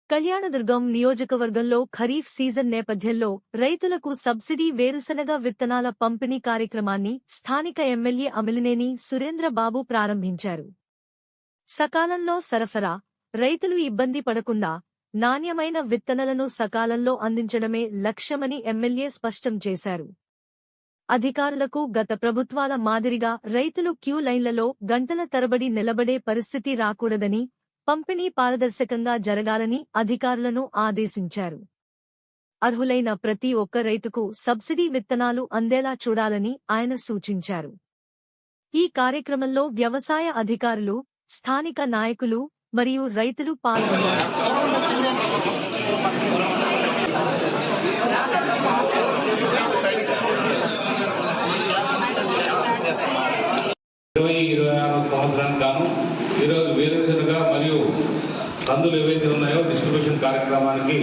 కళ్యాణదుర్గం నియోజకవర్గంలో ఖరీఫ్ సీజన్ నేపథ్యంలో రైతులకు సబ్సిడీ వేరుశనగ విత్తనాల పంపిణీ కార్యక్రమాన్ని స్థానిక ఎమ్మెల్యే అమిలినేని సురేంద్రబాబు ప్రారంభించారు. సకాలంలో సరఫరా, రైతులు ఇబ్బంది పడకుండా నాణ్యమైన విత్తనాలను సకాలంలో అందించడమే లక్ష్యమని ఎమ్మెల్యే స్పష్టం చేశారు. అధికారులకు గత ప్రభుత్వాల మాదిరిగా రైతులు క్యూ లైన్లలో గంటల తరబడి నిలబడే పరిస్థితి రాకూడదని, పంపిణీ పారదర్శకంగా జరగాలని అధికారులను ఆదేశించారు. అర్హులైన ప్రతి ఒక్క రైతుకు సబ్సిడీ విత్తనాలు అందేలా చూడాలని ఆయన సూచించారు. ఈ కార్యక్రమంలో వ్యవసాయ అధికారులు, స్థానిక నాయకులు మరియు రైతులు పాల్గొన్నారు. 2026 సంవత్సరానికి గాను ఈరోజు వేరుశనగ మరియు కందులు ఏవైతే ఉన్నాయో డిస్ట్రిబ్యూషన్ కార్యక్రమానికి